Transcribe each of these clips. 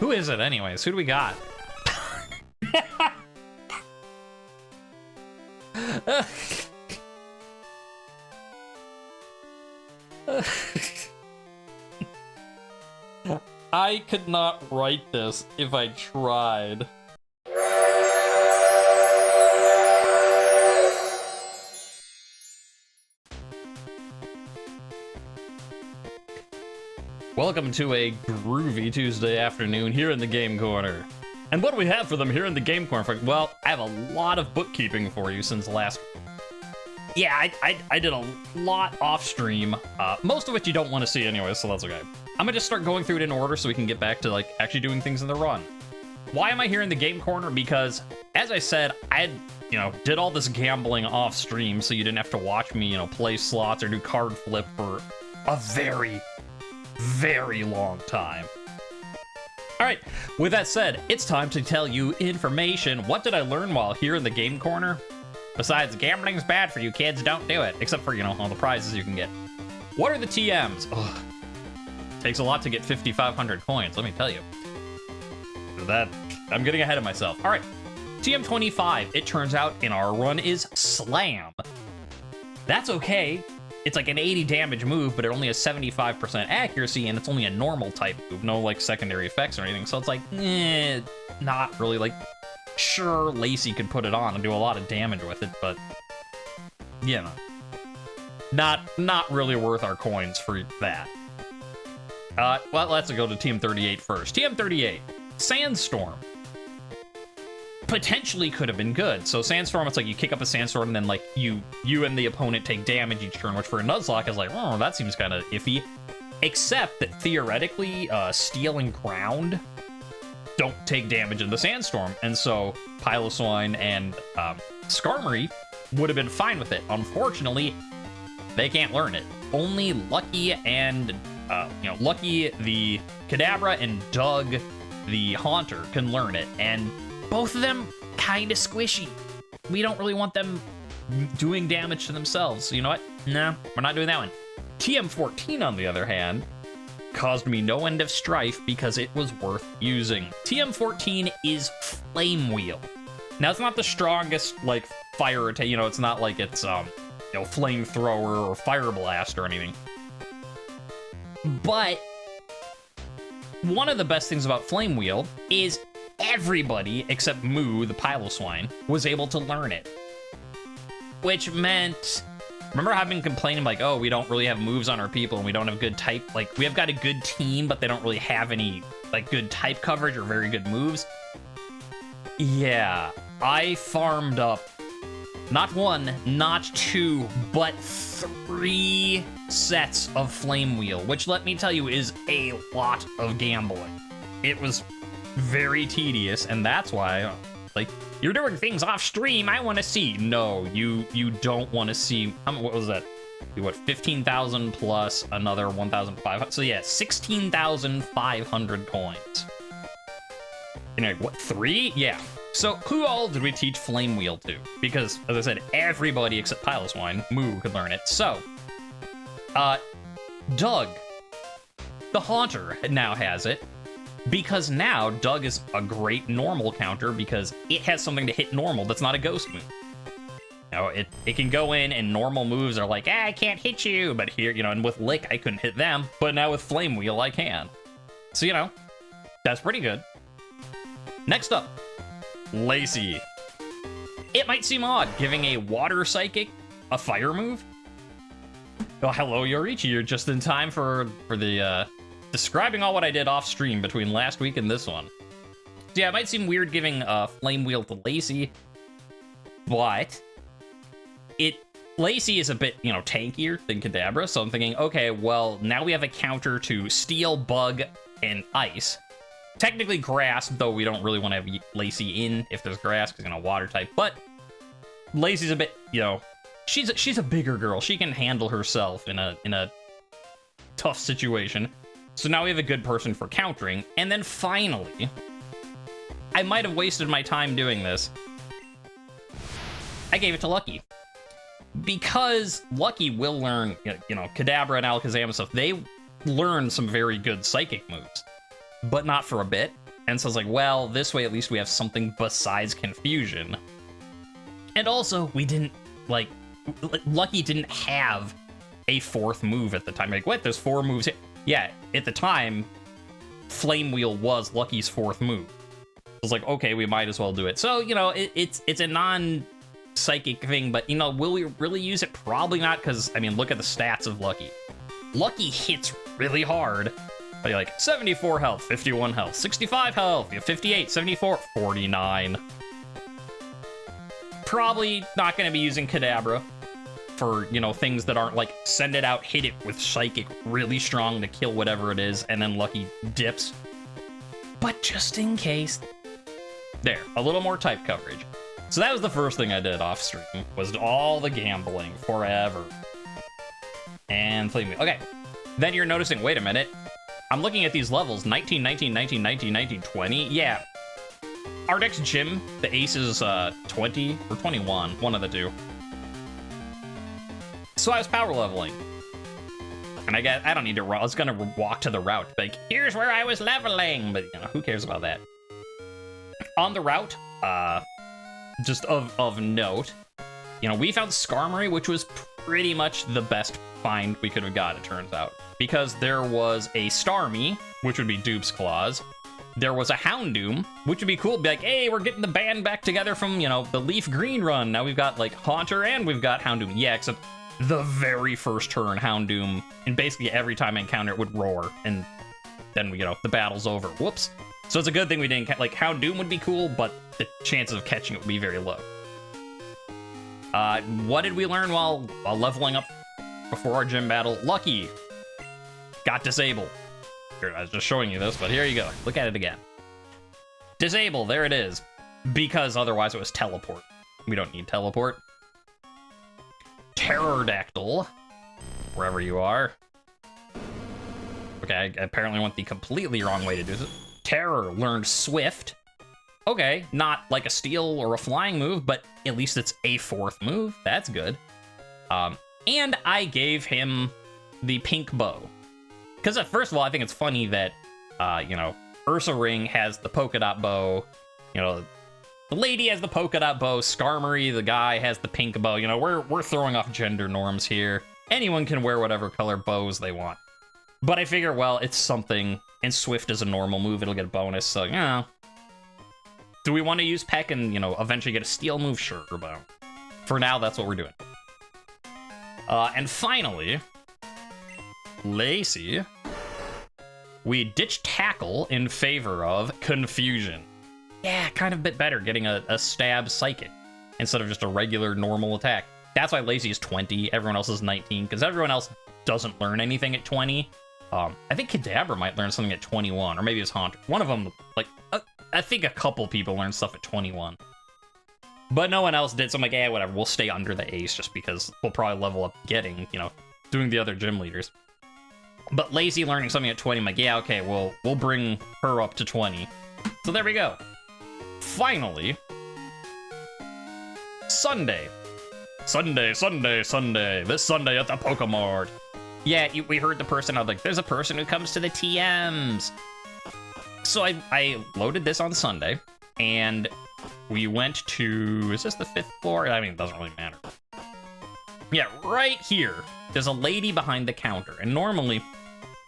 Who is it anyways? Who do we got? I could not write this if I tried. Welcome to a groovy Tuesday afternoon here in the Game Corner. And what do we have for them here in the Game Corner? Well, I have a lot of bookkeeping for you since last... Yeah, I did a lot off stream, most of which you don't want to see anyway, so that's okay. I'm gonna just start going through it in order so we can get back to, like, actually doing things in the run. Why am I here in the Game Corner? Because, as I said, I did all this gambling off stream so you didn't have to watch me, play slots or do card flip for a very, very long time. All right, with that said, it's time to tell you information. What did I learn while here in the Game Corner? Besides, gambling's bad for you kids, don't do it. Except for, all the prizes you can get. What are the TMs? Ugh. Takes a lot to get 5,500 coins, let me tell you. I'm getting ahead of myself. All right, TM25, it turns out in our run is Slam. That's okay. It's like an 80 damage move, but it only has 75% accuracy, and it's only a normal type move, no like secondary effects or anything. So it's like, not really like, sure, Lacey could put it on and do a lot of damage with it, but not really worth our coins for that. Well, let's go to TM38 first. TM38, Sandstorm. Potentially could have been good. So Sandstorm, it's like you kick up a Sandstorm and then like you and the opponent take damage each turn, which for a Nuzlocke is like, oh, that seems kind of iffy. Except that theoretically, Steel and Ground don't take damage in the Sandstorm, and so Piloswine and Skarmory would have been fine with it. Unfortunately, they can't learn it. Only Lucky and Lucky the Kadabra and Doug the Haunter can learn it, and both of them kind of squishy. We don't really want them doing damage to themselves. So you know what? No, we're not doing that one. TM14, on the other hand, caused me no end of strife because it was worth using. TM14 is Flame Wheel. Now, it's not the strongest, like, fire attack. It's not like it's, Flamethrower or Fire Blast or anything. But one of the best things about Flame Wheel is everybody except Moo, the Piloswine, was able to learn it. Which meant... Remember how I've been complaining, like, oh, we don't really have moves on our people and we don't have good type... Like, we have got a good team, but they don't really have any, like, good type coverage or very good moves? Yeah, I farmed up not one, not two, but 3 sets of Flame Wheel, which, let me tell you, is a lot of gambling. It was very tedious, and that's why, like, you're doing things off stream, I want to see. No, you don't want to see. What was that? What, 15,000 plus another 1,500? So yeah, 16,500 coins. What, 3? Yeah. So who all did we teach Flame Wheel to? Because, as I said, everybody except Piloswine, Moo, could learn it. So, Doug, the Haunter, now has it. Because now, Doug is a great normal counter because it has something to hit normal that's not a ghost move. Now, it can go in and normal moves are like, I can't hit you. But here, and with Lick, I couldn't hit them. But now with Flame Wheel, I can. So, that's pretty good. Next up, Lacey. It might seem odd giving a water psychic a fire move. Oh, hello, Yorichi. You're just in time for the, describing all what I did off stream between last week and this one. So yeah, it might seem weird giving Flame Wheel to Lacey, but Lacey is a bit, tankier than Kadabra, so I'm thinking, okay, well, now we have a counter to Steel, Bug, and Ice. Technically Grass, though we don't really want to have Lacey in if there's Grass, because Water type, but Lacey's a bit, she's a bigger girl. She can handle herself in a tough situation. So now we have a good person for countering. And then finally, I might have wasted my time doing this. I gave it to Lucky. Because Lucky will learn, Kadabra and Alakazam and stuff, they learn some very good psychic moves. But not for a bit. And so it's like, well, this way at least we have something besides confusion. And also, we didn't, like, Lucky didn't have a fourth move at the time. Like, what? There's 4 moves here. Yeah, at the time, Flame Wheel was Lucky's 4th move. It was like, okay, we might as well do it. So, you know, it's a non-psychic thing, but, you know, will we really use it? Probably not, because, I mean, look at the stats of Lucky. Lucky hits really hard. But you're like, 74 health, 51 health, 65 health, you have 58, 74, 49. Probably not going to be using Kadabra for, you know, things that aren't like, send it out, hit it with Psychic really strong to kill whatever it is, and then Lucky dips. But just in case... There, a little more type coverage. So that was the first thing I did off stream, was all the gambling forever. And Flame Wheel. Okay, then you're noticing, wait a minute, I'm looking at these levels, 19, 19, 19, 19, 19, 20. Yeah, our next gym, the ace is 20 or 21, one of the two. So I was power leveling. And I don't need to, I was gonna walk to the route, like, here's where I was leveling, but, you know, who cares about that? On the route, just of note, you know, we found Skarmory, which was pretty much the best find we could have got, it turns out. Because there was a Starmie, which would be Dupe's Claws. There was a Houndoom, which would be cool. Be like, hey, we're getting the band back together from, you know, the Leaf Green run. Now we've got, like, Haunter and we've got Houndoom. Yeah, except the very first turn, Houndoom, and basically every time I encounter it would roar. And then, you know, the battle's over. Whoops. So it's a good thing we didn't, like, Houndoom would be cool, but the chances of catching it would be very low. What did we learn while leveling up before our gym battle? Lucky got Disable. Here, I was just showing you this, but here you go. Look at it again. Disable, there it is. Because otherwise it was Teleport. We don't need Teleport. Pterodactyl, wherever you are. Okay, I apparently went the completely wrong way to do this. Terror learned Swift. Okay, not like a Steel or a Flying move, but at least it's a 4th move. That's good. And I gave him the Pink Bow. Because first of all, I think it's funny that, you know, Ursa Ring has the polka dot bow. You know, the lady has the polka dot bow. Skarmory, the guy, has the pink bow. You know, we're throwing off gender norms here. Anyone can wear whatever color bows they want. But I figure, well, it's something, and Swift is a normal move. It'll get a bonus, so, you know. Do we want to use Peck and, you know, eventually get a Steel move? Sure, but for now, that's what we're doing. And finally... Lacey, we ditched Tackle in favor of Confusion. Yeah, kind of a bit better getting a stab Psychic instead of just a regular normal attack. That's why Lacey is 20, everyone else is 19, because everyone else doesn't learn anything at 20. I think Kadabra might learn something at 21, or maybe it's Haunter. One of them, like, I think a couple people learned stuff at 21. But no one else did, so I'm like, yeah, whatever, we'll stay under the ace just because we'll probably level up getting, you know, doing the other gym leaders. But Lacey learning something at 20, I'm like, yeah, okay, we'll bring her up to 20. So there we go. Finally, Sunday. Sunday. This Sunday at the Pokémon. Yeah, we heard the person, I was like, there's a person who comes to the TMs. So I loaded this on Sunday, and we went to, is this the 5th floor? I mean, it doesn't really matter. Yeah, right here, there's a lady behind the counter, and normally,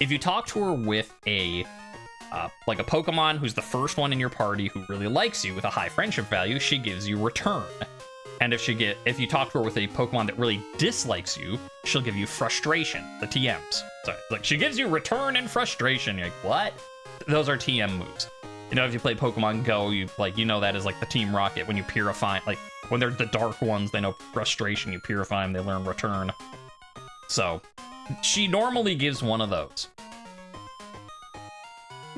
if you talk to her with a like a Pokemon who's the first one in your party who really likes you with a high friendship value, she gives you Return. And if you talk to her with a Pokemon that really dislikes you, she'll give you Frustration, the TMs. So, like, she gives you Return and Frustration. You're like, what? Those are TM moves. You know, if you play Pokemon Go, you know that is like the Team Rocket when you purify, like, when they're the dark ones, they know Frustration, you purify them, they learn Return. So, she normally gives one of those.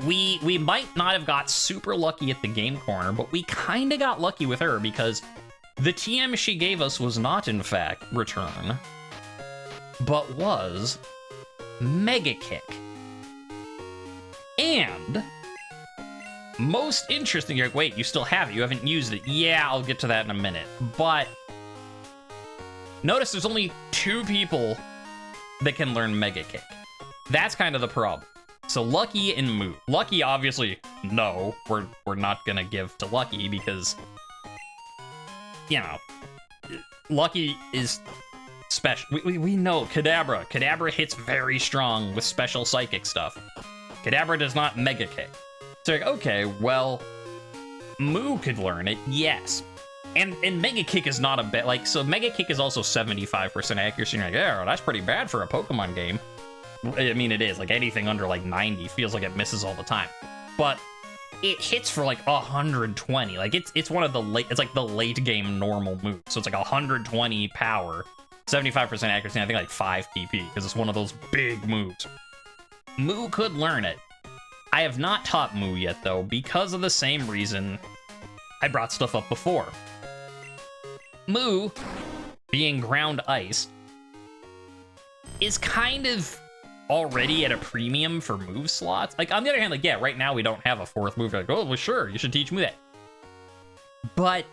We might not have got super lucky at the game corner, but we kind of got lucky with her because the TM she gave us was not, in fact, Return, but was Mega Kick. And most interesting, you're like, wait, you still have it, you haven't used it. Yeah, I'll get to that in a minute. But notice there's only 2 people that can learn Mega Kick. That's kind of the problem. so Lucky and Moo. Lucky, obviously, no. We're not gonna give to Lucky because, you know, Lucky is special. We know Kadabra. Kadabra hits very strong with special psychic stuff. Kadabra does not Mega Kick. So like, okay, well, Moo could learn it, yes. And Mega Kick is not a bad, like, so Mega Kick is also 75% accuracy. And you're like, yeah, that's pretty bad for a Pokemon game. I mean, it is. Like, anything under, like, 90 feels like it misses all the time. But it hits for, like, 120. Like, it's one of the late, it's like the late game normal moves. So it's like 120 power, 75% accuracy, and I think like 5 PP, because it's one of those big moves. Moo could learn it. I have not taught Moo yet, though, because of the same reason I brought stuff up before. Moo, being ground ice, is kind of already at a premium for move slots. Like, on the other hand, like, yeah, right now we don't have a 4th move. Like, oh, well, sure, you should teach Moo that. But,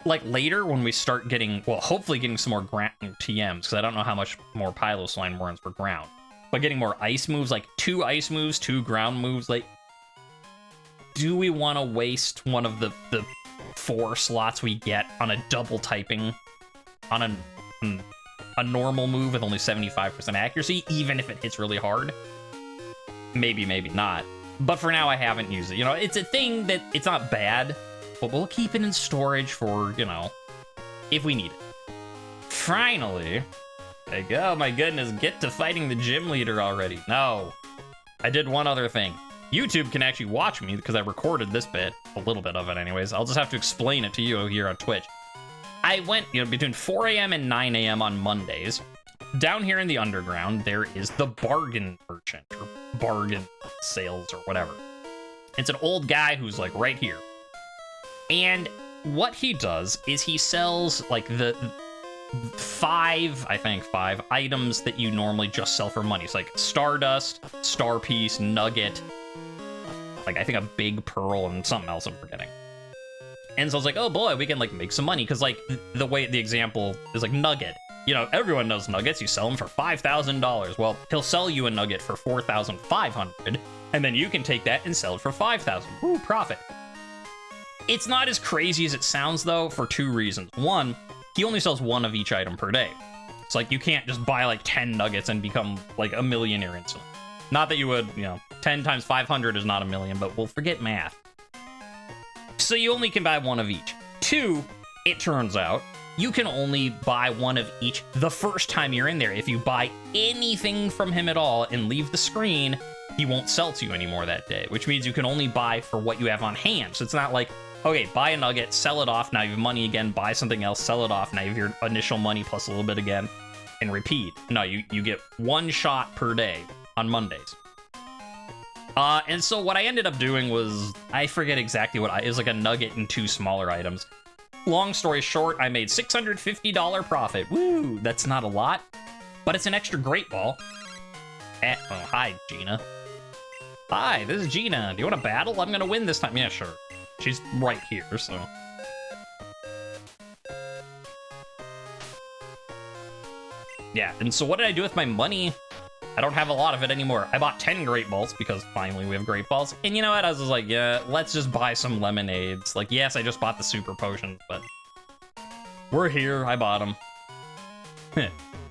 like, later when we start getting, well, hopefully getting some more ground TMs, because I don't know how much more Piloswine runs for ground. But getting more ice moves, like 2 ice moves, 2 ground moves, like, do we want to waste one of the 4 slots we get on a double typing on a normal move with only 75% accuracy, even if it hits really hard? Maybe, maybe not. But for now, I haven't used it. You know, it's a thing that it's not bad, but we'll keep it in storage for, you know, if we need it. Finally, like, oh my goodness, get to fighting the gym leader already. No, I did one other thing. YouTube can actually watch me because I recorded this bit, a little bit of it anyways. I'll just have to explain it to you here on Twitch. I went, you know, between 4 a.m. and 9 a.m. on Mondays. Down here in the underground, there is the bargain merchant, or bargain sales, or whatever. It's an old guy who's, like, right here. And what he does is he sells, like, the 5 items that you normally just sell for money. It's like Stardust, Star Piece, Nugget, like, I think a big pearl and something else I'm forgetting. And so I was like, oh boy, we can, like, make some money. Because, like, the way the example is, like, Nugget. You know, everyone knows Nuggets. You sell them for $5,000. Well, he'll sell you a Nugget for $4,500. And then you can take that and sell it for $5,000. Woo, profit. It's not as crazy as it sounds, though, for 2 reasons. One, he only sells 1 of each item per day. It's like, you can't just buy, like, 10 Nuggets and become, like, a millionaire instantly. Not that you would, you know, 10 times 500 is not a million, but we'll forget math. So you only can buy 1 of each. 2, it turns out, you can only buy 1 of each the first time you're in there. If you buy anything from him at all and leave the screen, he won't sell to you anymore that day, which means you can only buy for what you have on hand. So it's not like, okay, buy a Nugget, sell it off, now you have money again, buy something else, sell it off, now you have your initial money plus a little bit again, and repeat. No, you get 1 shot per day on Mondays. And so what I ended up doing was, I forget exactly what it was, like a Nugget and 2 smaller items. Long story short, I made $650 profit. Woo, that's not a lot, but it's an extra Great Ball. Oh, hi, Gina. Hi, this is Gina. Do you want to battle? I'm gonna win this time. Yeah, sure. She's right here, so. Yeah, and so what did I do with my money? I don't have a lot of it anymore. I bought 10 Great Balls because finally we have Great Balls. And you know what? I was just like, yeah, let's just buy some lemonades. Like, yes, I just bought the super potions, but we're here. I bought them.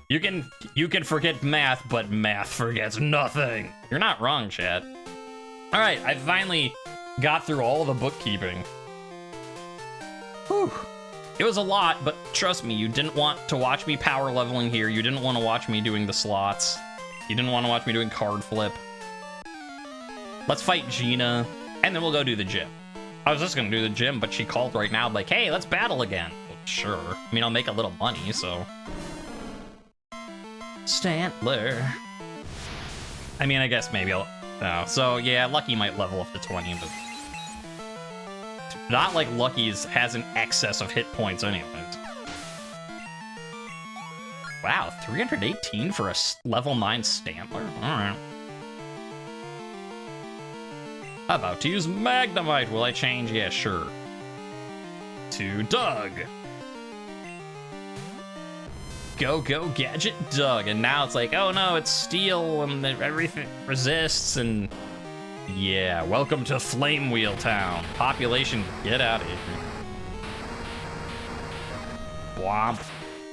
You can forget math, but math forgets nothing. You're not wrong, chat. All right, I finally got through all the bookkeeping. Whew. It was a lot, but trust me, you didn't want to watch me power leveling here. You didn't want to watch me doing the slots. You didn't want to watch me doing card flip. Let's fight Gina, and then we'll go do the gym. I was just gonna do the gym, but she called right now, like, hey, let's battle again. Well, sure. I mean, I'll make a little money, so. Stantler. I mean, I guess maybe I'll. No. So, yeah, Lucky might level up to 20, but. Not like Lucky's has an excess of hit points, anyways. Wow, 318 for a level 9 Stantler? Alright. About to use Magnemite. Will I change? Yeah, sure. To Doug. Go, Gadget Doug. And now it's like, oh no, it's steel and everything resists and... Yeah, welcome to Flame Wheel Town. Population, get out of here. Womp.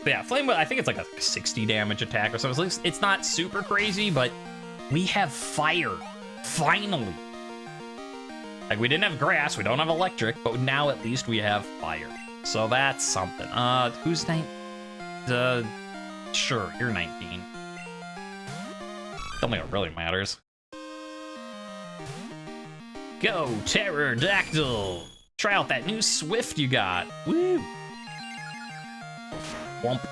Yeah, Flame Wheel, I think it's like a 60 damage attack or something. It's not super crazy, but we have fire. Finally. Like, we didn't have grass, we don't have electric, but now at least we have fire. So that's something. Who's 19? Sure, you're 19. Don't think it really matters. Go, Pterodactyl! Try out that new Swift you got. Woo! Womp.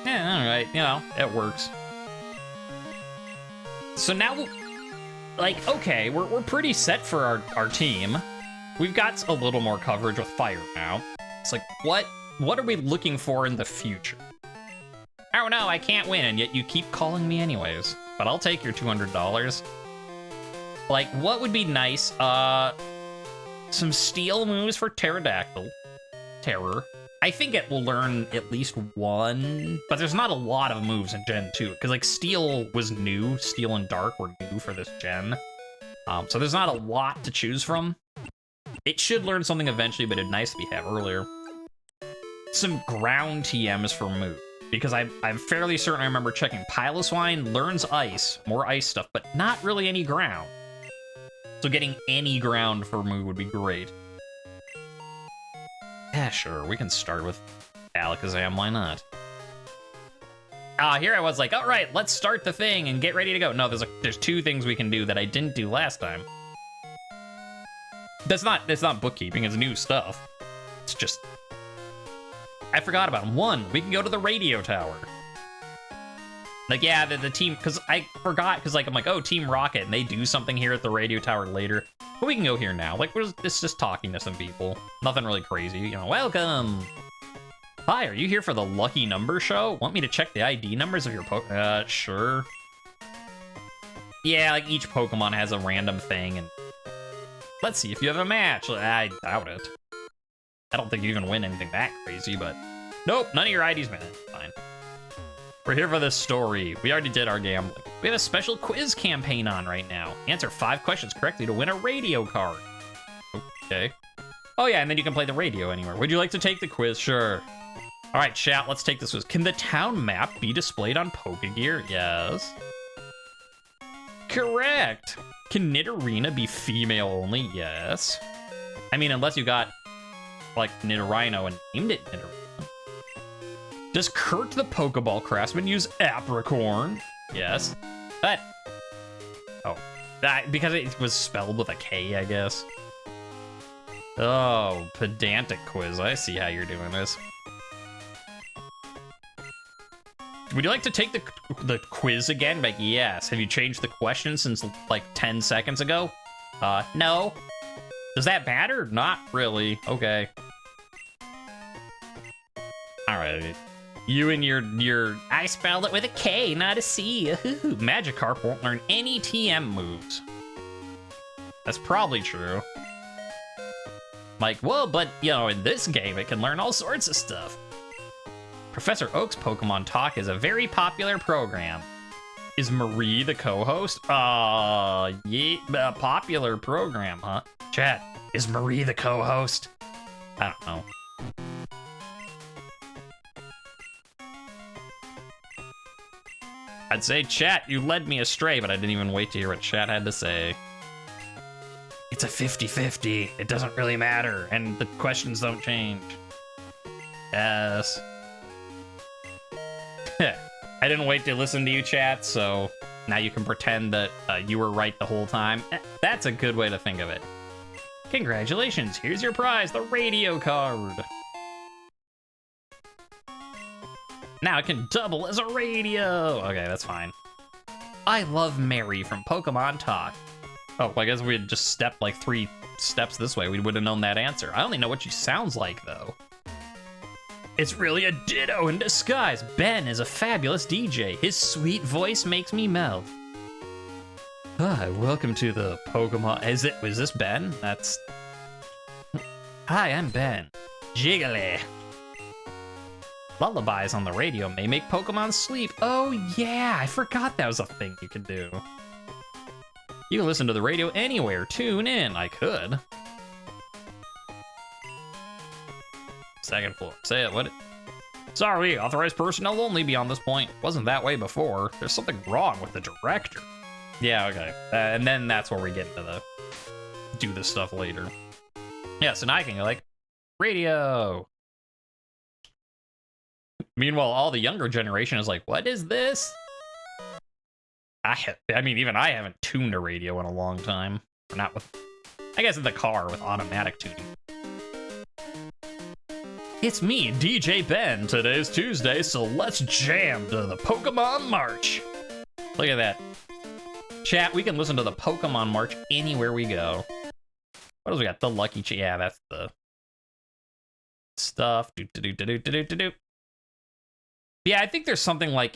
Yeah, alright, you know, it works. So now, like, okay, we're pretty set for our team. We've got a little more coverage with fire now. It's like, what are we looking for in the future? Oh no, I can't win, and yet you keep calling me anyways. But I'll take your $200. Like, what would be nice? Some steel moves for Pterodactyl. Terror. I think it will learn at least one, but there's not a lot of moves in Gen 2, because like Steel was new, Steel and Dark were new for this gen. So there's not a lot to choose from. It should learn something eventually, but it'd nice to be have earlier. Some ground TMs for move, because I'm fairly certain I remember checking Piloswine learns ice, more ice stuff, but not really any ground. So getting any ground for move would be great. Yeah, sure, we can start with Alakazam, why not? Here I was like, all right, let's start the thing and get ready to go. No, there's two things we can do that I didn't do last time. That's not bookkeeping, it's new stuff. It's just, I forgot about them. One, we can go to the radio tower. Like, yeah, the team, because I forgot, because like, I'm like, oh, Team Rocket, and they do something here at the radio tower later. But we can go here now. Like, it's just talking to some people. Nothing really crazy, you know, welcome. Hi, are you here for the lucky number show? Want me to check the ID numbers of your sure. Yeah, like each Pokemon has a random thing, and let's see if you have a match. I doubt it. I don't think you can win anything that crazy, but nope, none of your IDs, man. Fine. We're here for this story. We already did our gambling. We have a special quiz campaign on right now. Answer 5 questions correctly to win a radio card. Okay. Oh yeah, and then you can play the radio anywhere. Would you like to take the quiz? Sure. All right, chat, let's take this quiz. Can the town map be displayed on Pokegear? Yes. Correct. Can Nidorina be female only? Yes. I mean, unless you got, like, Nidorino and named it Nidorina. Does Kurt the Pokeball Craftsman use Apricorn? Yes. But, oh, because it was spelled with a K, I guess. Oh, pedantic quiz. I see how you're doing this. Would you like to take the quiz again? Like, yes. Have you changed the question since like 10 seconds ago? No. Does that matter? Not really. Okay. All right. You and your I spelled it with a K, not a C. Magikarp won't learn any TM moves. That's probably true. Like, well, but, you know, in this game, it can learn all sorts of stuff. Professor Oak's Pokemon Talk is a very popular program. Is Marie the co-host? Yeah, popular program, huh? Chat, is Marie the co-host? I don't know. I'd say, chat, you led me astray, but I didn't even wait to hear what chat had to say. It's a 50-50. It doesn't really matter, and the questions don't change. Yes. I didn't wait to listen to you, chat, so now you can pretend that you were right the whole time. That's a good way to think of it. Congratulations, here's your prize, the radio card. Now it can double as a radio. Okay, that's fine. I love Mary from Pokemon Talk. Oh, I guess we had just stepped like 3 steps this way. We would have known that answer. I only know what she sounds like, though. It's really a Ditto in disguise. Ben is a fabulous DJ. His sweet voice makes me melt. Hi, welcome to the Pokemon. Is this Ben? That's... Hi, I'm Ben. Jiggly. Lullabies on the radio may make Pokemon sleep. Oh yeah, I forgot that was a thing you could do. You can listen to the radio anywhere. Tune in. I could. Second floor. Say it. What? Sorry, authorized personnel will only be on this point. Wasn't that way before. There's something wrong with the director. Yeah, okay. And then that's where we get into the do this stuff later. Yeah, so now I can go like, radio. Meanwhile, all the younger generation is like, what is this? I mean, even I haven't tuned a radio in a long time. Not with, I guess in the car with automatic tuning. It's me, DJ Ben. Today's Tuesday, so let's jam to the Pokemon March. Look at that. Chat, we can listen to the Pokemon March anywhere we go. What else we got? The Lucky yeah, that's the stuff. Yeah, I think there's something like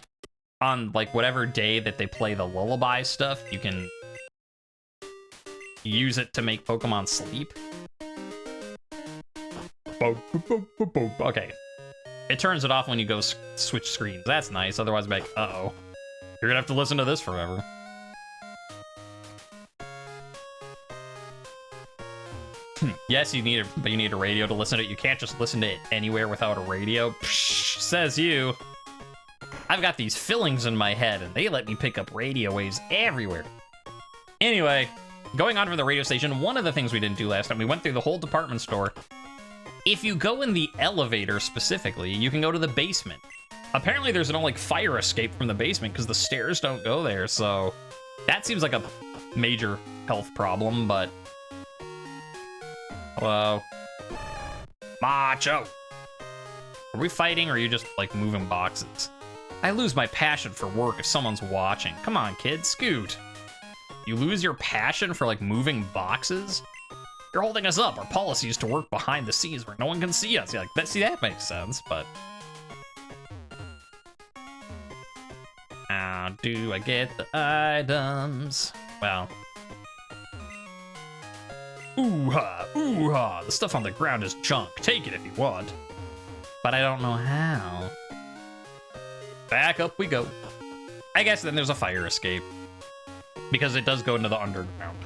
on like whatever day that they play the lullaby stuff, you can use it to make Pokemon sleep. Okay. It turns it off when you go switch screens. That's nice. Otherwise, I'd be like, uh-oh. You're gonna have to listen to this forever. Yes, you need a radio to listen to it. You can't just listen to it anywhere without a radio. Psh, says you. I've got these fillings in my head, and they let me pick up radio waves everywhere. Anyway, going on from the radio station, one of the things we didn't do last time, we went through the whole department store. If you go in the elevator specifically, you can go to the basement. Apparently there's no like fire escape from the basement because the stairs don't go there, so that seems like a major health problem, but hello. Macho. Are we fighting or are you just like moving boxes? I lose my passion for work if someone's watching. Come on, kid, scoot. You lose your passion for like moving boxes? You're holding us up. Our policy is to work behind the scenes where no one can see us. Yeah, like that. See, that makes sense, but how do I get the items? Well, ooh-ha, ooh-ha. The stuff on the ground is junk. Take it if you want. But I don't know how. Back up we go. I guess then there's a fire escape because it does go into the underground.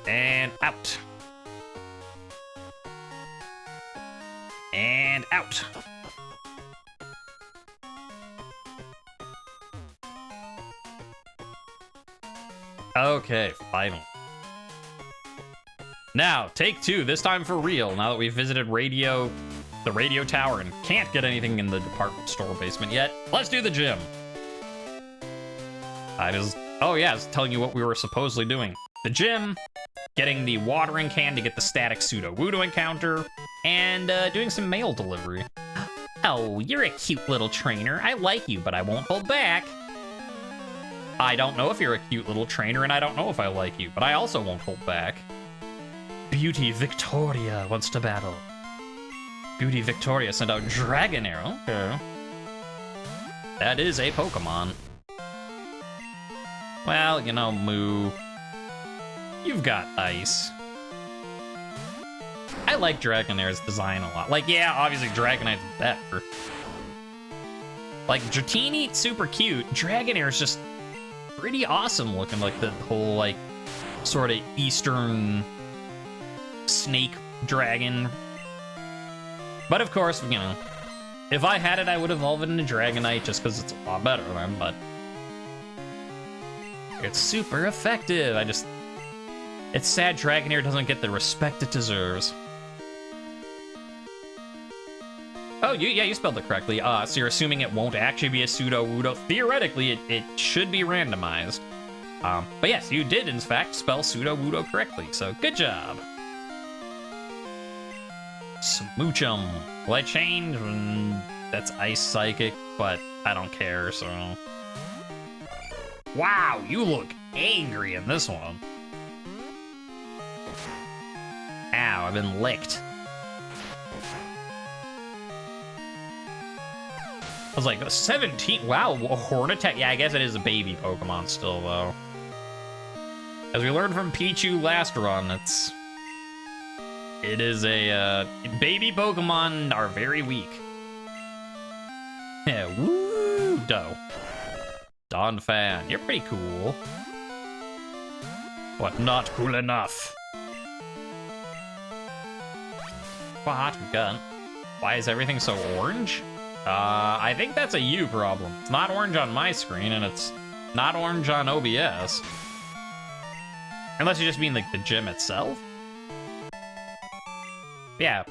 And out. And out. Okay, final. Now, take two, this time for real, now that we've visited the radio tower and can't get anything in the department store basement yet. Let's do the gym. Oh yeah, I was telling you what we were supposedly doing. The gym, getting the watering can to get the static pseudo-wudo encounter, and doing some mail delivery. Oh, you're a cute little trainer. I like you, but I won't hold back. I don't know if you're a cute little trainer, and I don't know if I like you, but I also won't hold back. Beauty Victoria wants to battle. Beauty Victoria sent out Dragonair. Okay. That is a Pokemon. Well, you know, Moo. You've got ice. I like Dragonair's design a lot. Like, yeah, obviously Dragonite's better. Like, Dratini, super cute. Dragonair's just pretty awesome looking. Like, the whole, like, sort of eastern snake dragon. But of course, you know, if I had it, I would evolve it into Dragonite just because it's a lot better than, but it's super effective. It's sad Dragonair doesn't get the respect it deserves. Oh, you spelled it correctly. So you're assuming it won't actually be a pseudo-wudo. Theoretically, it should be randomized. But yes, you did, in fact, spell pseudo-wudo correctly, so good job. Smoochum. Will I change? That's Ice Psychic, but I don't care, so... Wow, you look angry in this one. Ow, I've been licked. I was like, 17? Wow, a Horn Attack? Yeah, I guess it is a baby Pokemon still, though. As we learned from Pichu last run, It is a, baby Pokemon are very weak. Yeah, woo, dough. Don Fan, you're pretty cool. But not cool enough. What? Gun. Why is everything so orange? I think that's a you problem. It's not orange on my screen, and it's not orange on OBS. Unless you just mean, like, the gym itself? Yeah.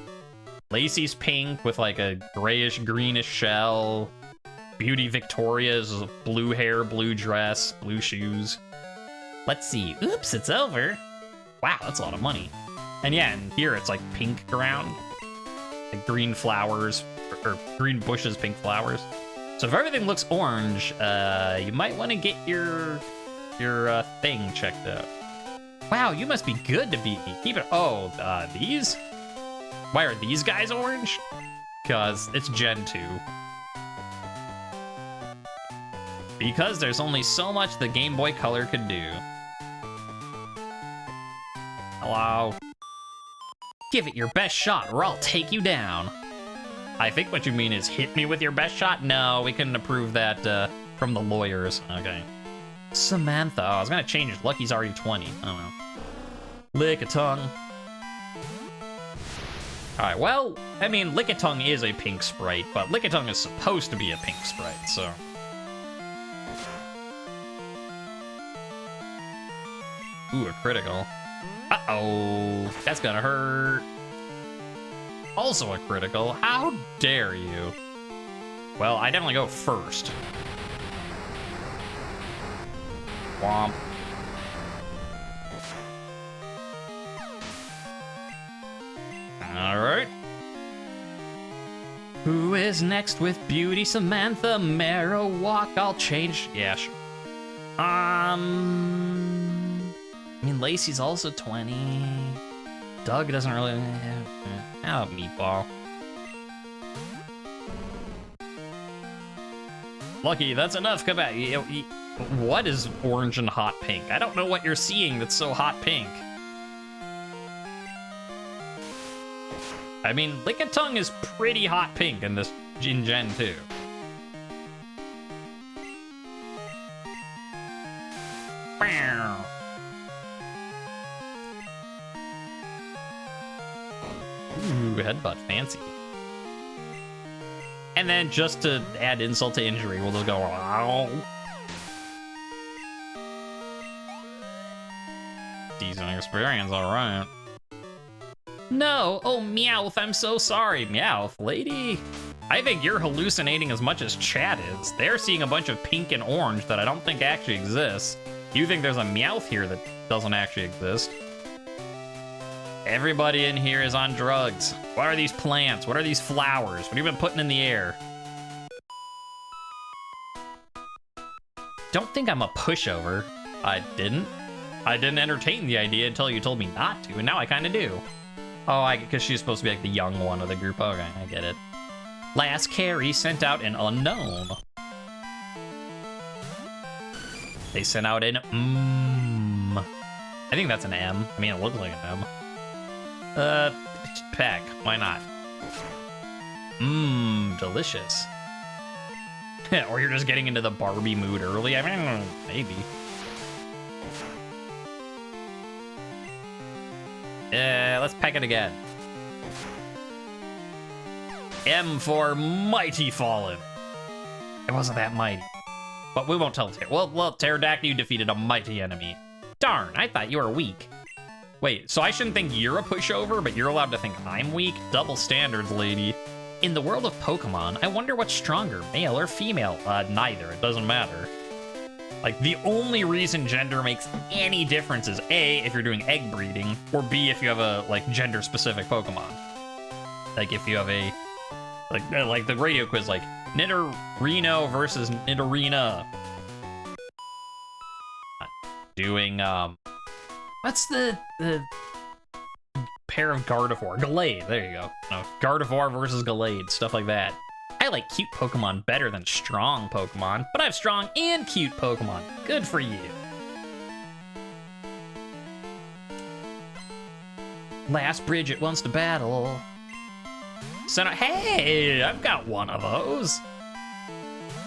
Lacey's pink with, like, a grayish-greenish shell. Beauty Victoria's blue hair, blue dress, blue shoes. Let's see. Oops, it's over. Wow, that's a lot of money. And yeah, and here it's, like, pink ground. Like, green flowers. Or green bushes, pink flowers. So if everything looks orange, you might want to get your thing checked out. Wow, you must be good to beat me. Keep it. Oh, these? Why are these guys orange? Because it's Gen 2. Because there's only so much the Game Boy Color could do. Hello. Give it your best shot or I'll take you down. I think what you mean is hit me with your best shot? No, we couldn't approve that from the lawyers. Okay. Samantha. Oh, I was gonna change it. Lucky's already 20. I don't know. Lickitung. Alright, well, I mean, Lickitung is a pink sprite, but Lickitung is supposed to be a pink sprite, so. Ooh, a critical. Uh-oh. That's gonna hurt. Also a critical. How dare you? Well, I definitely go first. Womp. Alright. Who is next with Beauty Samantha Marowak? I'll change. Yeah, sure. I mean, Lacey's also 20. Doug doesn't really. Oh, Meatball. Lucky, that's enough. Come back. What is orange and hot pink? I don't know what you're seeing that's so hot pink. I mean, Lickitung is pretty hot pink in this Gen 2. Ooh, headbutt, fancy. And then just to add insult to injury, we'll just go, wow. Decent experience, all right. No, oh Meowth, I'm so sorry. Meowth, lady. I think you're hallucinating as much as chat is. They're seeing a bunch of pink and orange that I don't think actually exists. You think there's a Meowth here that doesn't actually exist. Everybody in here is on drugs. What are these plants? What are these flowers? What have you been putting in the air? Don't think I'm a pushover. I didn't entertain the idea until you told me not to, and now I kind of do. Oh, because she's supposed to be like the young one of the group. Okay, I get it. Last carry sent out an unknown. They sent out an I think that's an M. I mean, it looks like an M. Peck. Why not? Delicious. Or you're just getting into the Barbie mood early? I mean, maybe. Let's peck it again. M for Mighty Fallen. It wasn't that mighty. But we won't tell well, Pterodactyl, you defeated a mighty enemy. Darn, I thought you were weak. Wait, so I shouldn't think you're a pushover, but you're allowed to think I'm weak? Double standards, lady. In the world of Pokemon, I wonder what's stronger, male or female? Neither, it doesn't matter. Like, the only reason gender makes any difference is A, if you're doing egg breeding, or B, if you have a, like, gender-specific Pokemon. Like, if you have a, like the radio quiz, like, Nidorino versus Nidorina. Doing, what's the pair of Gardevoir? Gallade, there you go. No, Gardevoir versus Gallade, stuff like that. I like cute Pokemon better than strong Pokemon, but I have strong and cute Pokemon. Good for you. Last Bridget wants to battle. Hey, I've got one of those.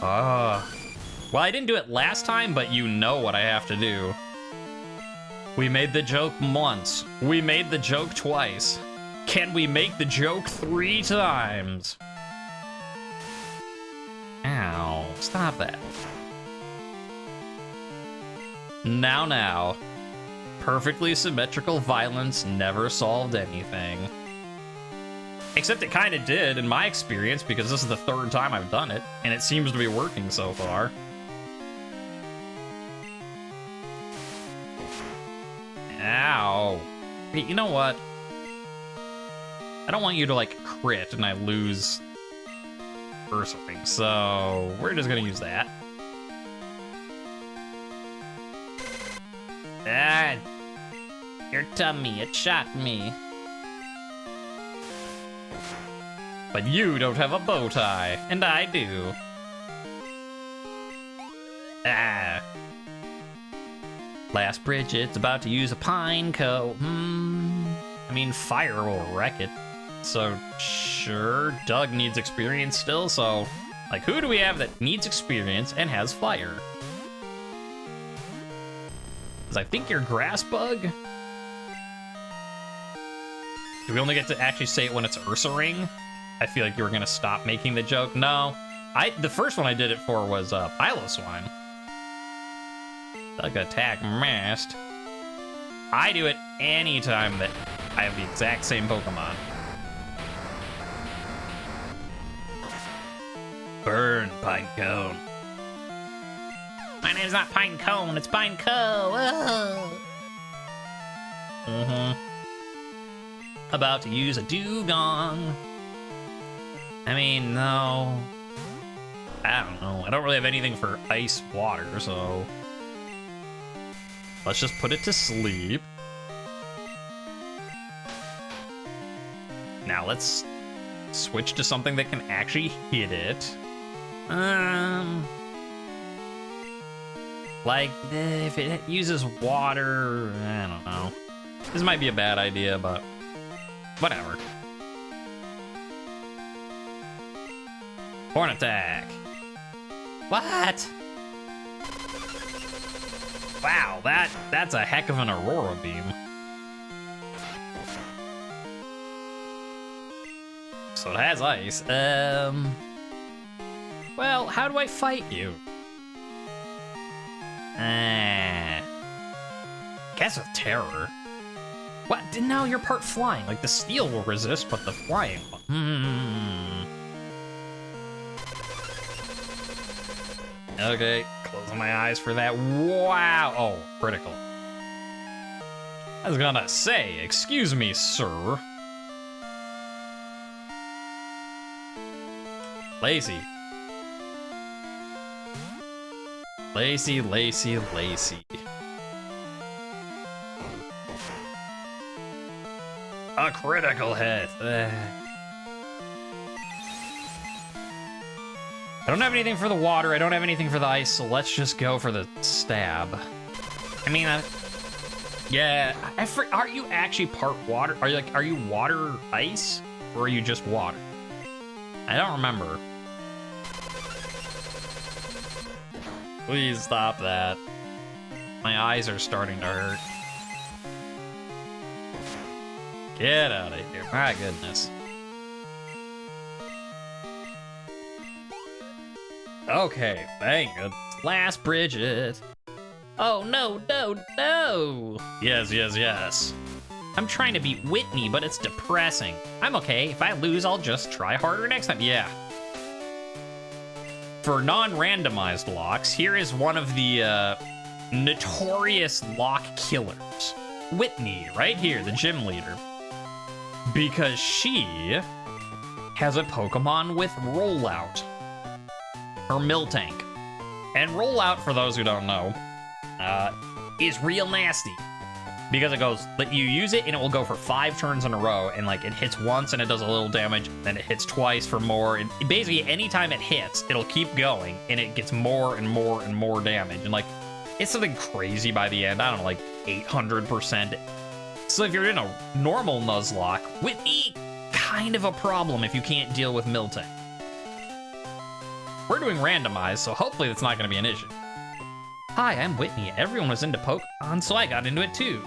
Well, I didn't do it last time, but you know what I have to do. We made the joke once. We made the joke twice. Can we make the joke 3 times? Ow, stop that. Now. Perfectly symmetrical violence never solved anything. Except it kind of did, in my experience, because this is the 3rd time I've done it, and it seems to be working so far. Ow. Hey, you know what? I don't want you to, like, crit and I lose or something, so we're just gonna use that. Ah, your tummy, it shot me. But you don't have a bow tie, and I do. Ah. Last Bridget's about to use a pine coat. I mean, fire will wreck it. So, sure, Doug needs experience still, so... Like, who do we have that needs experience and has fire? Because I think you're Grass Bug? Do we only get to actually say it when it's Ursaring? I feel like you were gonna stop making the joke. No, the first one I did it for was Piloswine. Like attack mast. I do it anytime that I have the exact same Pokemon. Burn, Pinecone. My name's not Pinecone, it's Pineco. About to use a Dugong. I mean, no. I don't know. I don't really have anything for ice water, so... Let's just put it to sleep. Now let's switch to something that can actually hit it. Like, if it uses water, I don't know. This might be a bad idea, but whatever. Horn attack. What? Wow, that's a heck of an Aurora Beam. So it has ice. Well, how do I fight you? Guess with terror. What? No, you're part flying. Like, the steel will resist, but the flying one. Okay, closing my eyes for that. Wow. Oh, critical. I was gonna say, excuse me, sir. Lazy. Lazy, lazy, lazy. A critical hit. I don't have anything for the water, I don't have anything for the ice, so let's just go for the stab. I mean, yeah, are you actually part water? Are you water ice? Or are you just water? I don't remember. Please stop that. My eyes are starting to hurt. Get out of here, my goodness. Okay, thank goodness. Last Bridget. Oh, no, no, no. Yes, yes, yes. I'm trying to beat Whitney, but it's depressing. I'm okay. If I lose, I'll just try harder next time. Yeah. For non-randomized locks, here is one of the notorious lock killers. Whitney, right here, the gym leader. Because she has a Pokemon with rollout. Her miltank. And rollout, for those who don't know, is real nasty. Because it goes, you use it and it will go for 5 turns in a row, and like it hits once and it does a little damage, then it hits twice for more, and basically anytime it hits, it'll keep going, and it gets more and more and more damage, and like, it's something crazy by the end. I don't know, like 800%, So if you're in a normal Nuzlocke, Whitney, kind of a problem if you can't deal with miltank. We're doing randomized, so hopefully that's not going to be an issue. Hi, I'm Whitney. Everyone was into Pokemon, so I got into it too.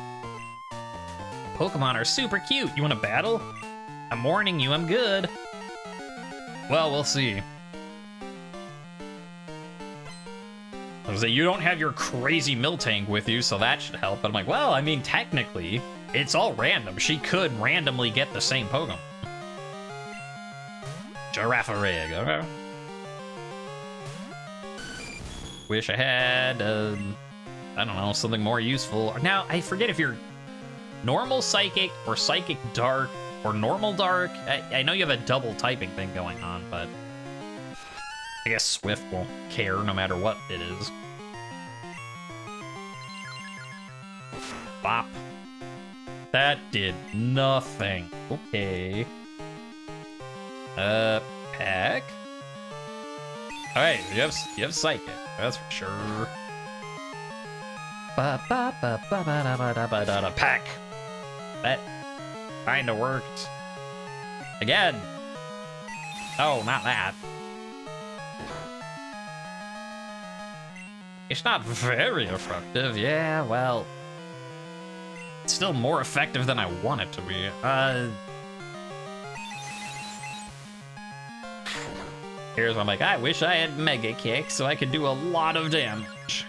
Pokemon are super cute. You want to battle? I'm warning you, I'm good. Well, we'll see. I was like, you don't have your crazy miltank with you, so that should help. But I'm like, well, I mean, technically, it's all random. She could randomly get the same Pokemon. Girafarig, okay. Wish I had, I don't know, something more useful. Now, I forget if you're normal Psychic or Psychic Dark or normal Dark. I know you have a double typing thing going on, but I guess Swift won't care no matter what it is. Bop. That did nothing. Okay. Pack? Alright, you have Psychic, that's for sure. Pack! That kinda worked. Again! Oh, not that. It's not very effective, yeah, well. It's still more effective than I want it to be. Here's where I'm like, I wish I had Mega Kick so I could do a lot of damage.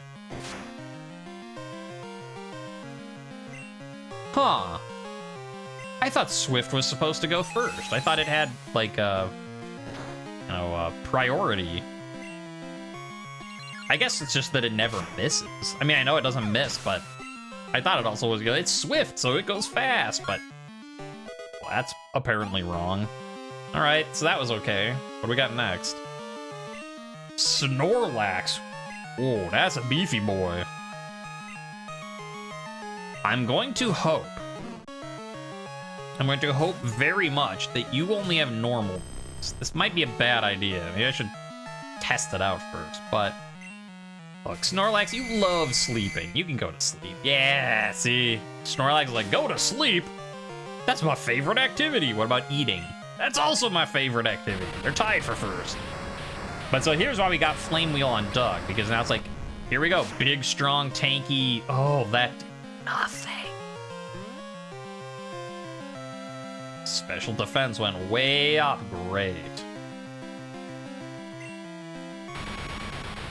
Huh. I thought Swift was supposed to go first. I thought it had, like, priority. I guess it's just that it never misses. I mean, I know it doesn't miss, but I thought it also was good. It's Swift, so it goes fast, but well, that's apparently wrong. All right, so that was okay. What do we got next? Snorlax. Whoa, that's a beefy boy. I'm going to hope very much that you only have normal. This might be a bad idea. Maybe I should test it out first, but look, Snorlax, you love sleeping. You can go to sleep. Yeah, see? Snorlax is like, go to sleep? That's my favorite activity. What about eating? That's also my favorite activity. They're tied for first. But so here's why we got Flame Wheel on Doug, because now it's like, here we go. Big, strong, tanky. Oh, that did nothing. Special defense went way up. Great.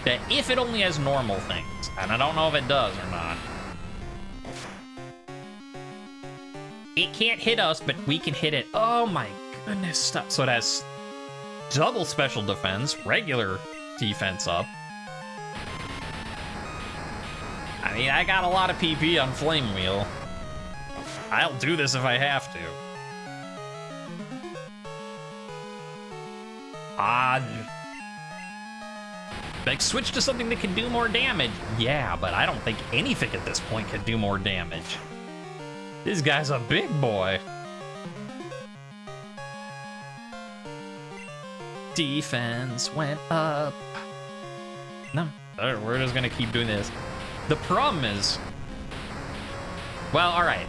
That if it only has normal things, and I don't know if it does or not. It can't hit us, but we can hit it. Oh my goodness, stop. So it has double special defense, regular defense up. I mean, I got a lot of PP on Flame Wheel. I'll do this if I have to. Like, switch to something that can do more damage. Yeah, but I don't think anything at this point can do more damage. This guy's a big boy. Defense went up. No, we're just gonna keep doing this. The problem is, well, all right.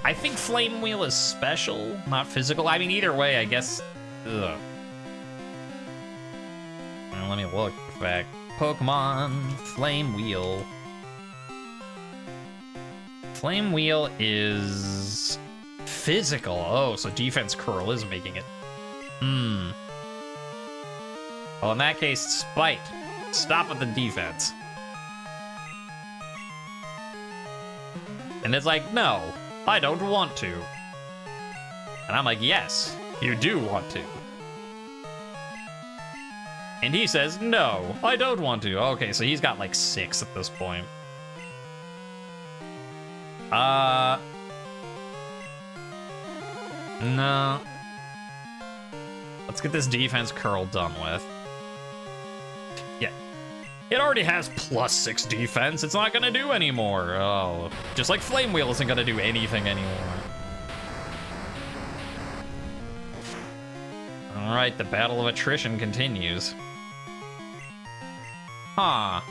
I think Flame Wheel is special, not physical. I mean, either way, I guess. Ugh. Well, let me look. In fact, Pokemon Flame Wheel. Flame Wheel is physical. Oh, so defense curl is making it. Well, in that case, spite. Stop with the defense. And it's like, no, I don't want to. And I'm like, yes, you do want to. And he says, no, I don't want to. Okay, so he's got like 6 at this point. No. Let's get this defense curl done with. Yeah. It already has +6 defense. It's not gonna do anymore. Oh, just like Flame Wheel isn't gonna do anything anymore. All right, the battle of attrition continues. Huh.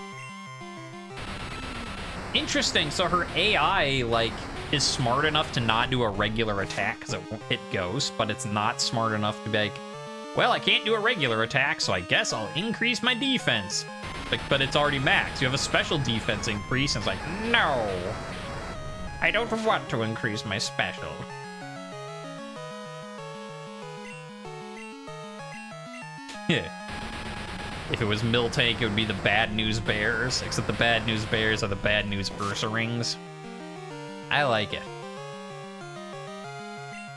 Interesting, so her AI, like, is smart enough to not do a regular attack because it won't hit Ghost, but it's not smart enough to be like, well, I can't do a regular attack, so I guess I'll increase my defense. But it's already maxed. You have a special defense increase, and it's like, no, I don't want to increase my special. Yeah. If it was Miltank, it would be the Bad News Bears, except the Bad News Bears are the Bad News Ursa-rings. I like it.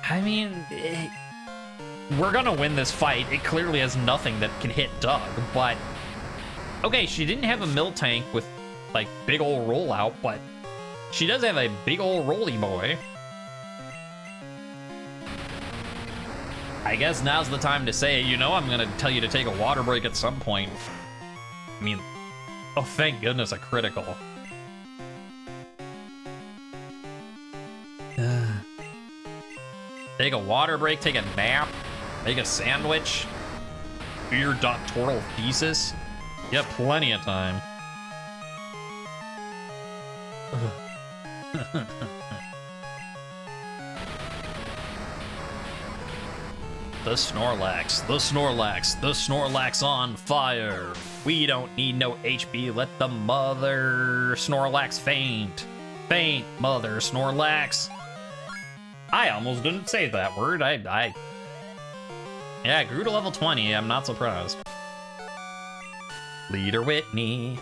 I mean, we're gonna win this fight. It clearly has nothing that can hit Doug, but... Okay, she didn't have a Miltank with, like, big ol' rollout, but she does have a big ol' roly boy. I guess now's the time to say, you know, I'm gonna tell you to take a water break at some point. I mean, oh, thank goodness, a critical. Take a water break, take a nap, make a sandwich, do your doctoral thesis. You have plenty of time. The Snorlax, the Snorlax, the Snorlax on fire. We don't need no HP, let the mother Snorlax faint. Faint, mother Snorlax. I almost didn't say that word, yeah, I grew to level 20, I'm not surprised. Leader Whitney.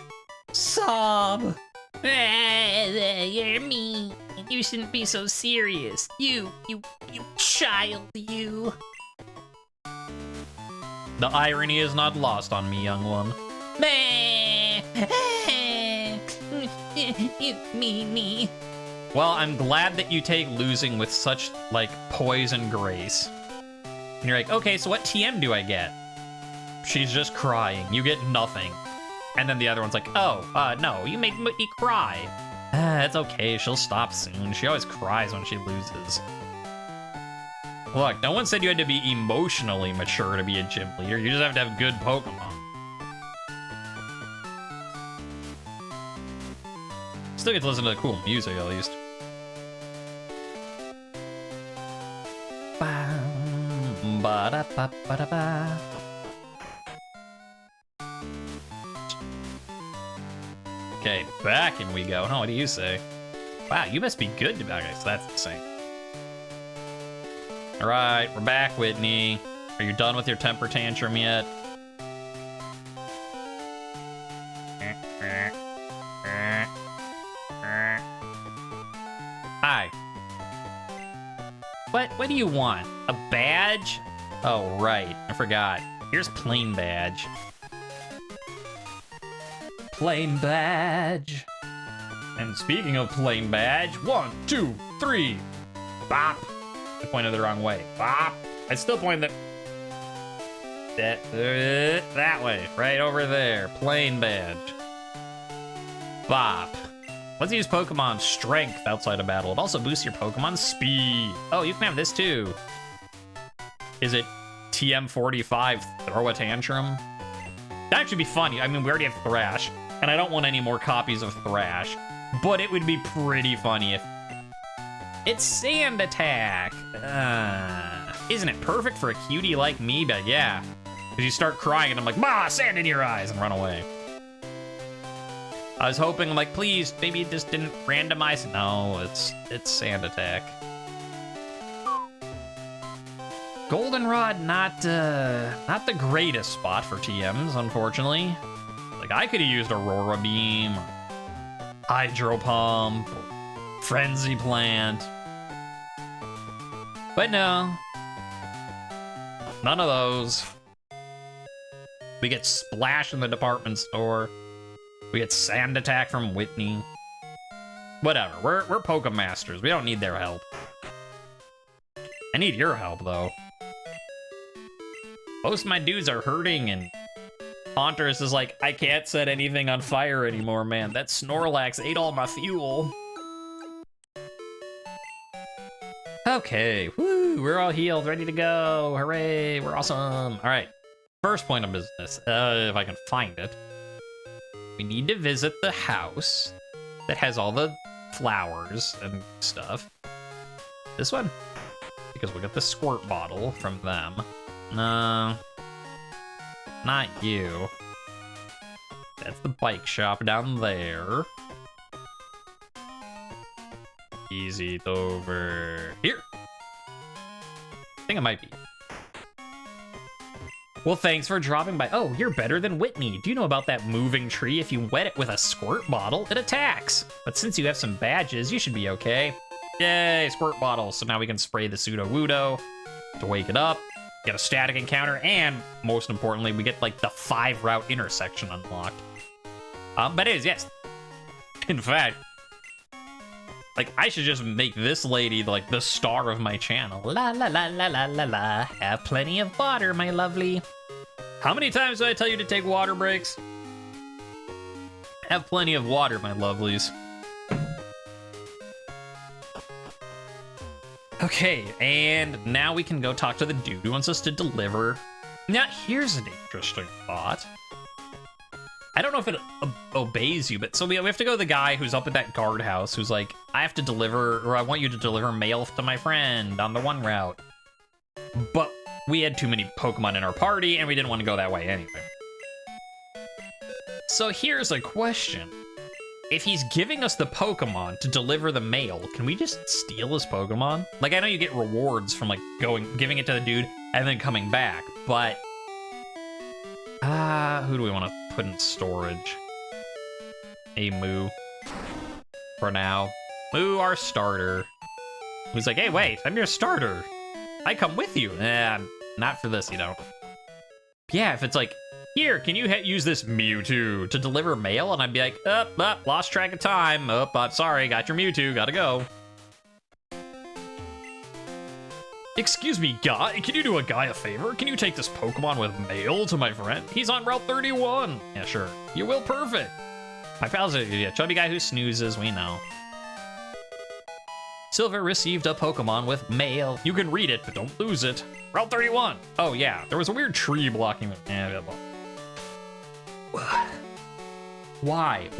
Sob. You're mean. You shouldn't be so serious. You child, you. The irony is not lost on me, young one. You meanie. Well, I'm glad that you take losing with such, like, poise and grace. And you're like, okay, so what TM do I get? She's just crying. You get nothing. And then the other one's like, oh, no, you made me cry. It's okay, she'll stop soon. She always cries when she loses. Look, no one said you had to be emotionally mature to be a gym leader. You just have to have good Pokemon. Still get to listen to the cool music, at least. Ba-da-ba-ba-da-ba. Okay, back and we go. Oh, what do you say? Wow, you must be good to be. Okay, so that's insane. All right, we're back, Whitney. Are you done with your temper tantrum yet? Hi. What do you want? A badge? Oh, right. I forgot. Here's plain badge. Plain badge. And speaking of plain badge, 1, 2, 3. Bop. I pointed the wrong way. Bop. I still pointed that way. Right over there. Plain badge. Bop. Let's use Pokemon Strength outside of battle. It also boosts your Pokemon Speed. Oh, you can have this too. Is it TM45 Throw a Tantrum? That should be funny. I mean, we already have Thrash, and I don't want any more copies of Thrash, but it would be pretty funny if... It's Sand Attack! Isn't it perfect for a cutie like me? But yeah. Because you start crying and I'm like, "Bah, sand in your eyes," and run away. I was hoping, like, please, maybe it just didn't randomize. No, it's Sand Attack. Goldenrod, not the greatest spot for TMs, unfortunately. Like, I could have used Aurora Beam, Hydro Pump, Frenzy Plant. But no. None of those. We get Splash in the department store. We get Sand Attack from Whitney. Whatever, we're Pokemasters. We don't need their help. I need your help, though. Most of my dudes are hurting, and Haunter's is like, I can't set anything on fire anymore, man. That Snorlax ate all my fuel. Okay, woo, we're all healed, ready to go. Hooray, we're awesome. All right, first point of business, if I can find it. We need to visit the house that has all the flowers and stuff. This one? Because we'll get the squirt bottle from them. No. Not you. That's the bike shop down there. Easy over here. I think it might be. Well, thanks for dropping by. Oh, you're better than Whitney. Do you know about that moving tree? If you wet it with a squirt bottle, it attacks. But since you have some badges, you should be okay. Yay, squirt bottle. So now we can spray the Pseudo-Wudo to wake it up, get a static encounter, and most importantly, we get like the 5-route intersection unlocked. But it is, yes. In fact, like, I should just make this lady like the star of my channel. La la la la la la la. Have plenty of water, my lovely. How many times do I tell you to take water breaks? Have plenty of water, my lovelies. Okay, and now we can go talk to the dude who wants us to deliver. Now, here's an interesting thought. I don't know if it obeys you, but so we have to go to the guy who's up at that guardhouse who's like, I have to deliver, or I want you to deliver mail to my friend on the 1 route. But we had too many Pokemon in our party, and we didn't want to go that way anyway. So here's a question. If he's giving us the Pokemon to deliver the mail, can we just steal his Pokemon? Like, I know you get rewards from, like, giving it to the dude and then coming back, but... who do we want to put in storage? A Moo. For now. Moo, our starter. Who's like, hey, wait, I'm your starter. I come with you. Not for this, you know. Yeah, if it's like, here, can you use this Mewtwo to deliver mail? And I'd be like, lost track of time. I'm sorry, got your Mewtwo, gotta go. Excuse me, guy, can you do a guy a favor? Can you take this Pokemon with mail to my friend? He's on Route 31. Yeah, sure. You will, perfect. My pal's a chubby guy who snoozes, we know. Silver received a Pokemon with mail. You can read it, but don't lose it. Route 31. Oh, yeah, there was a weird tree blocking it. Why?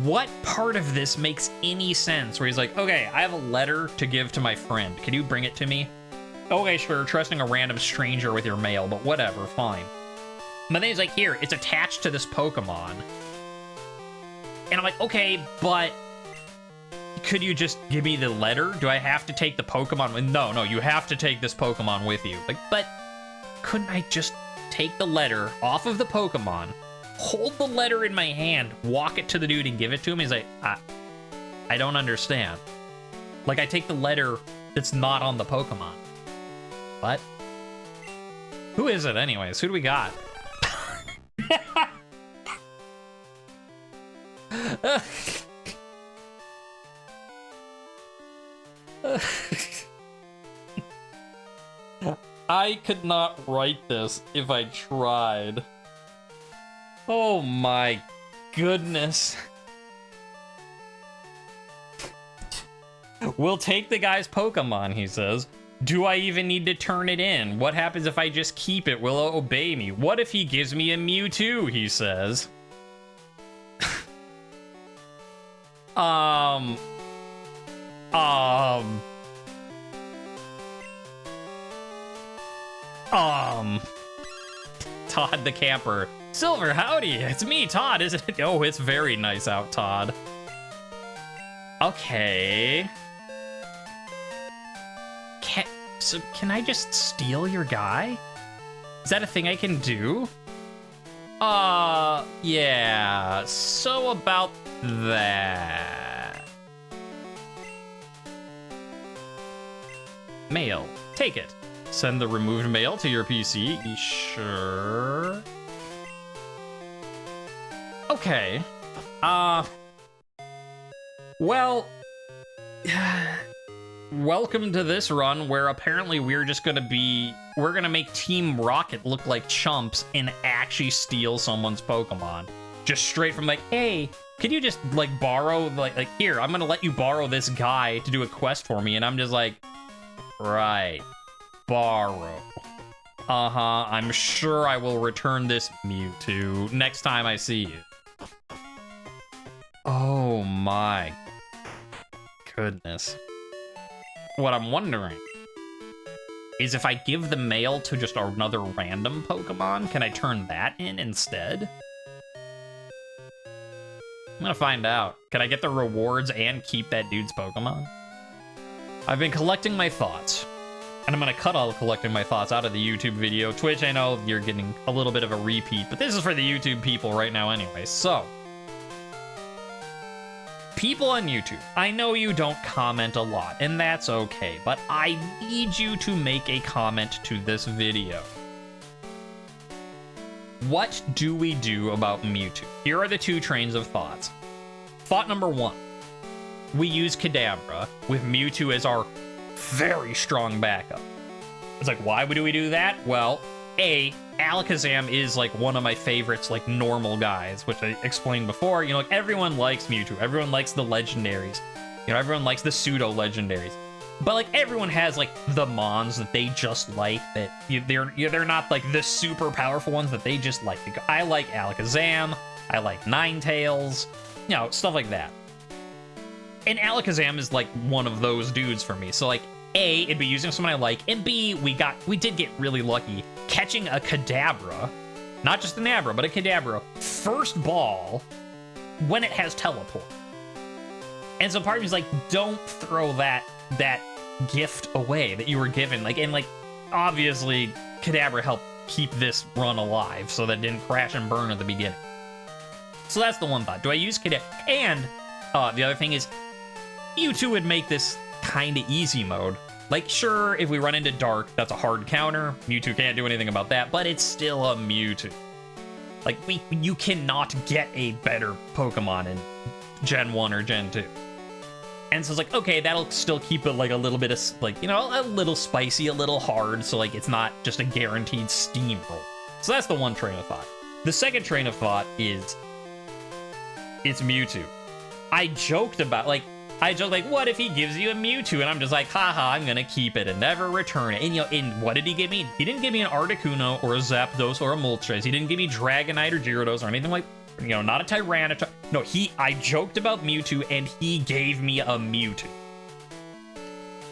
What part of this makes any sense? Where he's like, okay, I have a letter to give to my friend. Can you bring it to me? Okay, sure, trusting a random stranger with your mail, but whatever, fine. But then he's like, here, it's attached to this Pokemon. And I'm like, okay, but could you just give me the letter? Do I have to take the Pokemon? No, you have to take this Pokemon with you. Like, but couldn't I just take the letter off of the Pokemon, hold the letter in my hand, walk it to the dude and give it to him? He's like, I don't understand. Like, I take the letter that's not on the Pokemon. What? Who is it anyways? Who do we got? I could not write this if I tried. Oh my goodness. We'll take the guy's Pokemon, he says. Do I even need to turn it in? What happens if I just keep it? Will it obey me? What if he gives me a Mewtwo, he says. Todd the camper. Silver, howdy, it's me, Todd, isn't it? Oh, it's very nice out, Todd. Okay. Can I just steal your guy? Is that a thing I can do? Yeah, so about that. Mail, take it. Send the removed mail to your PC, sure. Okay. Well, welcome to this run where apparently we're gonna make Team Rocket look like chumps and actually steal someone's Pokemon. Just straight from like, hey, can you just like borrow, like here, I'm gonna let you borrow this guy to do a quest for me. And I'm just like, right, borrow. I'm sure I will return this Mewtwo next time I see you. Oh my goodness. What I'm wondering is if I give the mail to just another random Pokemon, can I turn that in instead? I'm gonna find out. Can I get the rewards and keep that dude's Pokemon? I've been collecting my thoughts, and I'm gonna cut all collecting my thoughts out of the YouTube video. Twitch, I know you're getting a little bit of a repeat, but this is for the YouTube people right now anyway. So, people on YouTube, I know you don't comment a lot, and that's okay, but I need you to make a comment to this video. What do we do about Mewtwo? Here are the two trains of thoughts. Thought number one, we use Kadabra with Mewtwo as our very strong backup. It's like, why do we do that? Well, A, Alakazam is like one of my favorites, like normal guys, which I explained before. You know, like everyone likes Mewtwo, everyone likes the legendaries, you know, everyone likes the pseudo legendaries. But like everyone has like the mons that they just like, that they're not like the super powerful ones that they just like. I like Alakazam, I like Ninetales, you know, stuff like that. And Alakazam is like one of those dudes for me. So like A, it'd be using someone I like, and B, we did get really lucky catching a Kadabra, not just an Abra, but a Kadabra, first ball when it has teleport. And so part of me is like, don't throw that gift away that you were given. Like, and like, obviously, Kadabra helped keep this run alive so that it didn't crash and burn at the beginning. So that's the one thought. Do I use Kadabra? And the other thing is, Mewtwo would make this kind of easy mode. Like, sure, if we run into Dark, that's a hard counter. Mewtwo can't do anything about that, but it's still a Mewtwo. Like, you cannot get a better Pokemon in Gen 1 or Gen 2. And so it's like, okay, that'll still keep it like a little bit of, like, you know, a little spicy, a little hard, so like it's not just a guaranteed steamroll. So that's the one train of thought. The second train of thought is, it's Mewtwo. I joked, like, what if he gives you a Mewtwo? And I'm just like, haha, I'm gonna keep it and never return it. And, you know, and what did he give me? He didn't give me an Articuno or a Zapdos or a Moltres. He didn't give me Dragonite or Gyarados or anything like, you know, not a Tyranitar. No, I joked about Mewtwo and he gave me a Mewtwo.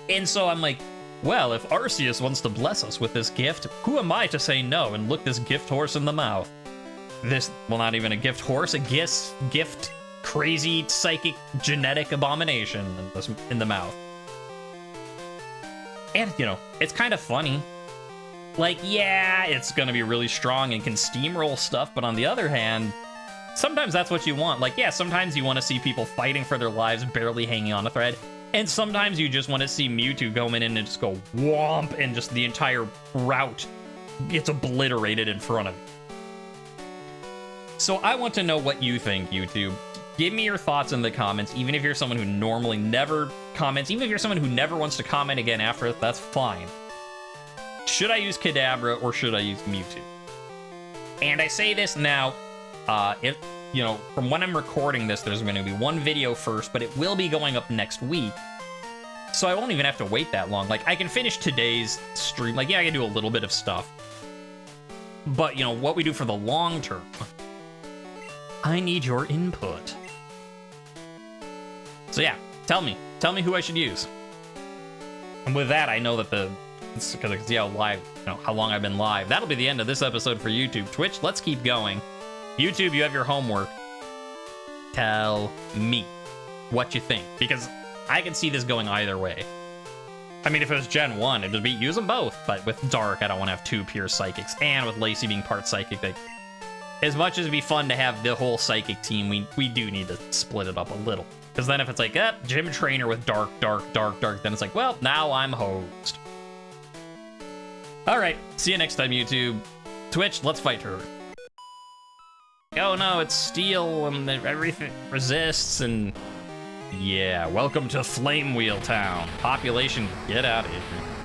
And so I'm like, well, if Arceus wants to bless us with this gift, who am I to say no and look this gift horse in the mouth? This, well, not even a gift horse, a gift crazy psychic genetic abomination in the mouth. And, you know, it's kind of funny. Like, yeah, it's gonna be really strong and can steamroll stuff, but on the other hand, sometimes that's what you want. Like, yeah, sometimes you want to see people fighting for their lives, barely hanging on a thread, and sometimes you just want to see Mewtwo go in and just go whomp, and just the entire route gets obliterated in front of you. So I want to know what you think, YouTube. Give me your thoughts in the comments, even if you're someone who normally never comments, even if you're someone who never wants to comment again after it, that's fine. Should I use Kadabra or should I use Mewtwo? And I say this now, if, you know, from when I'm recording this, there's going to be one video first, but it will be going up next week. So I won't even have to wait that long. Like, I can finish today's stream. Like, yeah, I can do a little bit of stuff. But, you know, what we do for the long term, I need your input. So yeah, tell me who I should use. And with that, I know that it's because I can see how long I've been live. That'll be the end of this episode for YouTube. Twitch, let's keep going. YouTube, you have your homework. Tell me what you think, because I can see this going either way. I mean, if it was Gen 1, it'd be use them both, but with Dark, I don't want to have two pure Psychics, and with Lacey being part Psychic, like, as much as it'd be fun to have the whole Psychic team, we do need to split it up a little. Because then if it's like, Gym Trainer with Dark, then it's like, well, now I'm hosed. Alright, see you next time, YouTube. Twitch, let's fight her. Oh no, it's Steel, and everything resists, and... yeah, welcome to Flame Wheel Town. Population, get out of here.